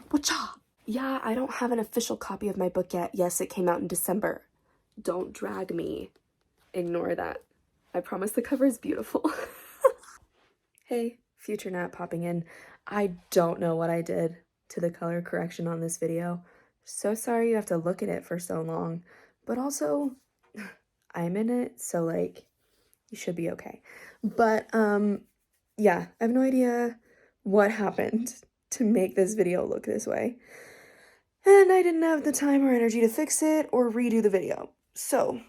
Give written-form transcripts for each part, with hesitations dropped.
Wacha! Yeah, I don't have an official copy of my book yet. Yes, it came out in December. Don't drag me. Ignore that. I promise the cover is beautiful. Hey, future Nat popping in. I don't know what I did to the color correction on this video. So sorry you have to look at it for so long. But also, I'm in it, so like, you should be okay. But, yeah, I have no idea what happened to make this video look this way. And I didn't have the time or energy to fix it or redo the video. So,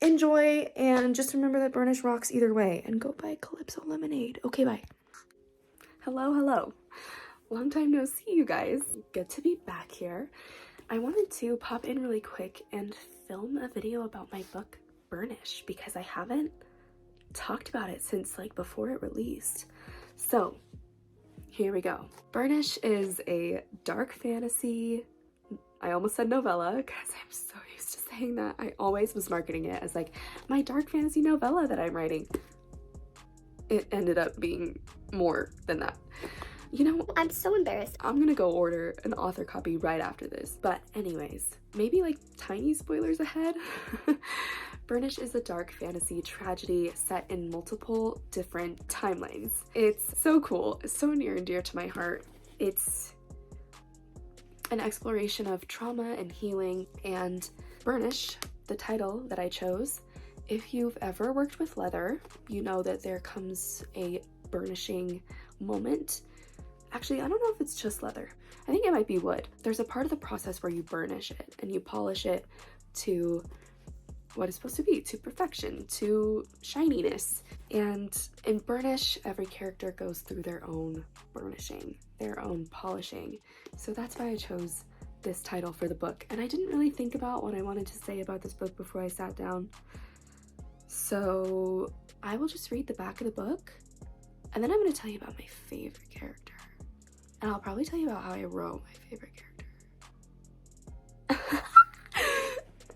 enjoy, and just remember that Burnish rocks either way, and go buy Calypso Lemonade. Okay, bye. Hello, hello. Long time no see, you guys. Good to be back here. I wanted to pop in really quick and film a video about my book, Burnish, because I haven't talked about it since like before it released. So, here we go. Burnish is a dark fantasy, I almost said novella because I'm so used to saying that. I always was marketing it as like my dark fantasy novella that I'm writing. It ended up being more than that. You know, I'm so embarrassed. I'm gonna go order an author copy right after this. But anyways, maybe like tiny spoilers ahead. Burnish is a dark fantasy tragedy set in multiple different timelines. It's so cool, it's so near and dear to my heart. It's an exploration of trauma and healing, and Burnish, the title that I chose, if you've ever worked with leather, you know that there comes a burnishing moment. Actually, I don't know if it's just leather. I think it might be wood. There's a part of the process where you burnish it and you polish it to what it's supposed to be, to perfection, to shininess. And in Burnish, every character goes through their own burnishing, their own polishing. So that's why I chose this title for the book. And I didn't really think about what I wanted to say about this book before I sat down. So I will just read the back of the book, and then I'm going to tell you about my favorite character. And I'll probably tell you about how I wrote my favorite character.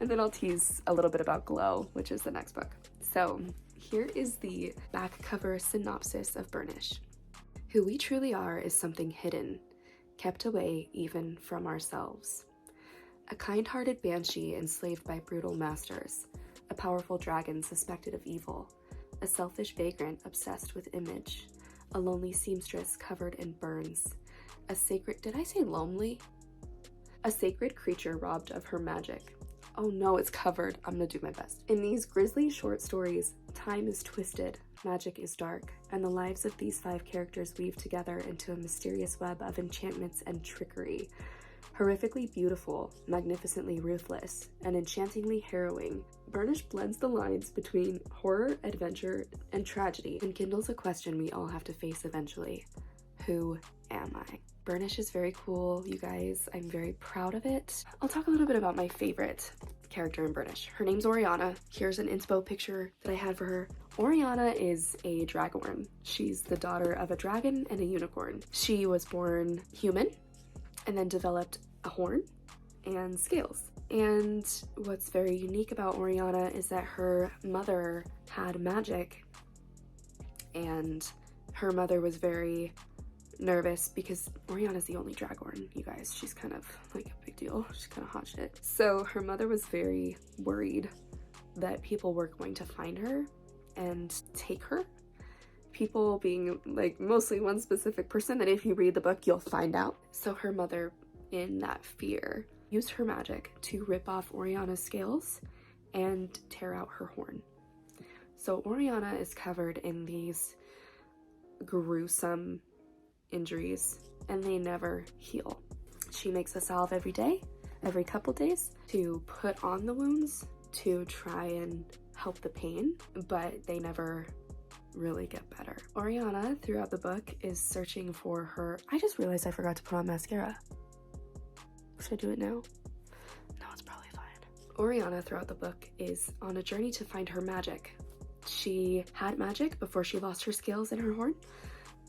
And then I'll tease a little bit about Glow, which is the next book. So here is the back cover synopsis of Burnish. Who we truly are is something hidden, kept away even from ourselves. A kind-hearted banshee enslaved by brutal masters, a powerful dragon suspected of evil, a selfish vagrant obsessed with image, a lonely seamstress covered in burns, a sacred, did I say lonely? A sacred creature robbed of her magic. Oh no, it's covered. I'm gonna do my best. In these grisly short stories, time is twisted, magic is dark, and the lives of these 5 characters weave together into a mysterious web of enchantments and trickery. Horrifically beautiful, magnificently ruthless, and enchantingly harrowing, Burnish blends the lines between horror, adventure, and tragedy and kindles a question we all have to face eventually. Who am I? Burnish is very cool, you guys. I'm very proud of it. I'll talk a little bit about my favorite character in Burnish. Her name's Oriana. Here's an inspo picture that I had for her. Oriana is a dragonborn. She's the daughter of a dragon and a unicorn. She was born human and then developed a horn and scales. And what's very unique about Oriana is that her mother had magic, and her mother was very nervous because Oriana's the only dragonborn, you guys. She's kind of like a big deal. She's kind of hot shit. So her mother was very worried that people were going to find her and take her. People being like mostly one specific person that if you read the book you'll find out. So her mother, in that fear, used her magic to rip off Oriana's scales and tear out her horn. So Oriana is covered in these gruesome injuries, and they never heal. She makes a salve every day, every couple days, to put on the wounds to try and help the pain, but they never really get better. Oriana, throughout the book, is searching for her... I just realized I forgot to put on mascara. Should I do it now? No, it's probably fine. Oriana, throughout the book, is on a journey to find her magic. She had magic before she lost her scales and her horn,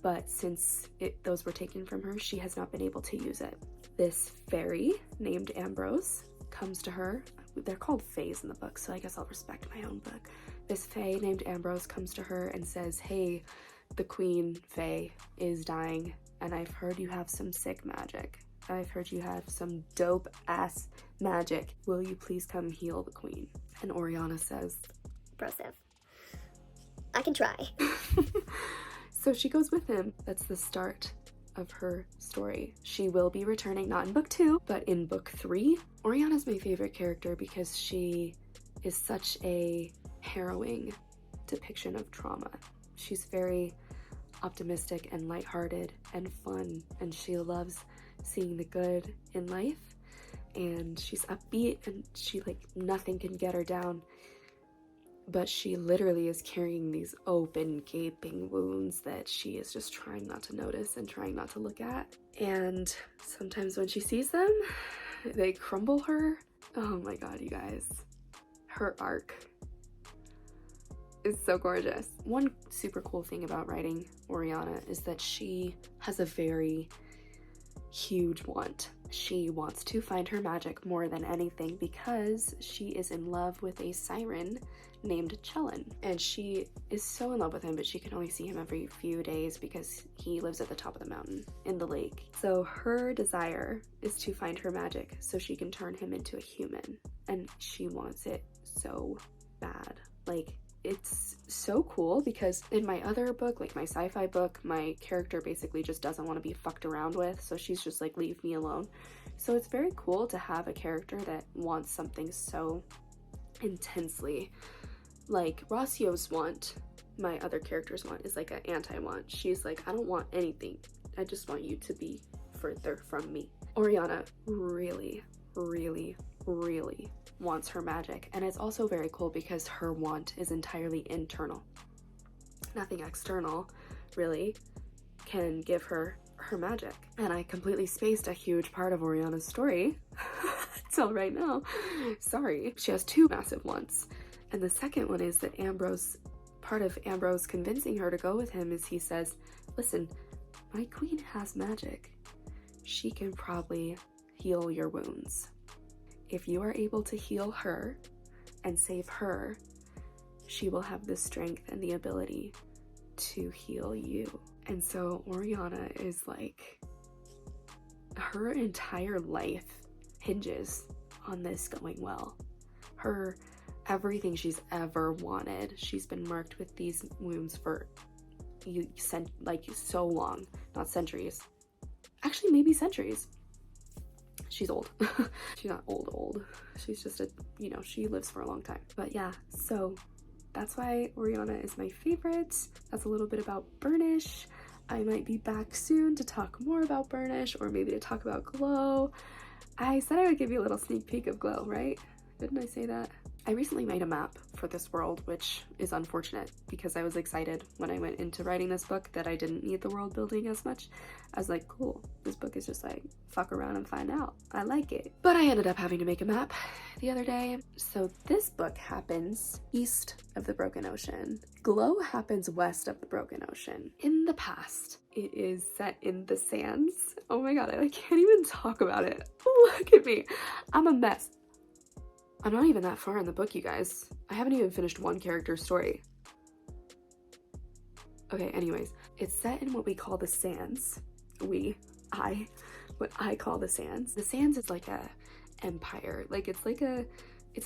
but since those were taken from her, she has not been able to use it. This fairy named Ambrose comes to her. They're called fays in the book, so I guess I'll respect my own book. This fae named Ambrose comes to her and says, hey, the queen fae is dying, and I've heard you have some sick magic. I've heard you have some dope ass magic. Will you please come heal the queen? And Oriana says, Impressive. I can try. So she goes with him. That's the start of her story. She will be returning, not in book 2, but in book 3. Oriana's my favorite character because she is such a harrowing depiction of trauma. She's very optimistic and lighthearted and fun, and she loves seeing the good in life, and she's upbeat, and she, like, nothing can get her down. But she literally is carrying these open, gaping wounds that she is just trying not to notice and trying not to look at. And sometimes when she sees them, they crumble her. Oh my god, you guys. Her arc is so gorgeous. One super cool thing about writing Oriana is that she has a very huge want. She wants to find her magic more than anything because she is in love with a siren named Chellin, and she is so in love with him, but she can only see him every few days because he lives at the top of the mountain in the lake. So her desire is to find her magic so she can turn him into a human, and she wants it so bad. Like, it's so cool because in my other book, like my sci-fi book, my character basically just doesn't want to be fucked around with, so she's just like, leave me alone. So it's very cool to have a character that wants something so intensely. Like Rocio's want, my other character's want, is like an anti-want. She's like, I don't want anything, I just want you to be further from me. Oriana really, really, really wants her magic, and it's also very cool because her want is entirely internal. Nothing external really can give her her magic. And I completely spaced a huge part of Oriana's story till right now. Sorry. She has 2 massive wants. And the second one is that part of Ambrose convincing her to go with him is he says, listen, my queen has magic. She can probably heal your wounds. If you are able to heal her and save her, she will have the strength and the ability to heal you. And so Oriana is like, her entire life hinges on this going well. Everything she's ever wanted, she's been marked with these wounds for so long, not centuries. Actually, maybe centuries. She's old. She's not old. She's just she lives for a long time. But yeah, so that's why Oriana is my favorite. That's a little bit about Burnish. I might be back soon to talk more about Burnish, or maybe to talk about Glow. I said I would give you a little sneak peek of Glow, right? Didn't I say that? I recently made a map for this world, which is unfortunate because I was excited when I went into writing this book that I didn't need the world building as much. I was like, cool, this book is just like, fuck around and find out. I like it. But I ended up having to make a map the other day. So this book happens east of the Broken Ocean. Glow happens west of the Broken Ocean. In the past, it is set in the sands. Oh my god, I can't even talk about it. Look at me. I'm a mess. I'm not even that far in the book, you guys. I haven't even finished one character's story. Okay, anyways, it's set in what we call the sands. What I call the sands. The sands is like a empire. Like, it's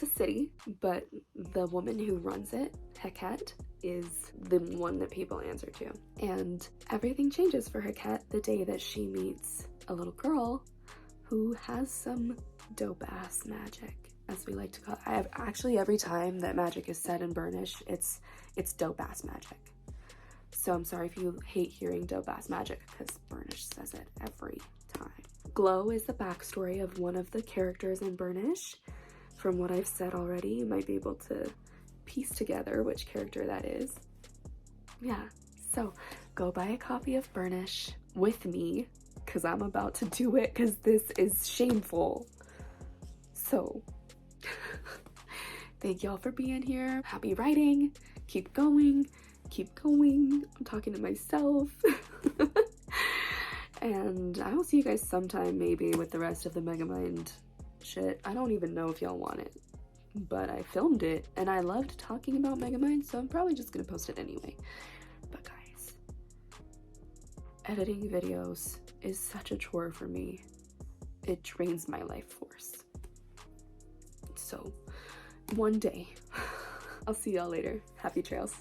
a city, but the woman who runs it, Heket, is the one that people answer to. And everything changes for Heket the day that she meets a little girl who has some dope-ass magic, as we like to call it. Actually, every time that magic is said in Burnish, it's dope-ass magic. So I'm sorry if you hate hearing dope-ass magic, because Burnish says it every time. Glow is the backstory of one of the characters in Burnish. From what I've said already, you might be able to piece together which character that is. Yeah, so go buy a copy of Burnish with me, because I'm about to do it, because this is shameful. So thank y'all for being here. Happy writing. Keep going. I'm talking to myself. And I will see you guys sometime, maybe with the rest of the Megamind shit. I don't even know if y'all want it, but I filmed it and I loved talking about Megamind, so I'm probably just gonna post it anyway. But guys, editing videos is such a chore for me. it drains my life force. So, one day. I'll see y'all later. Happy trails.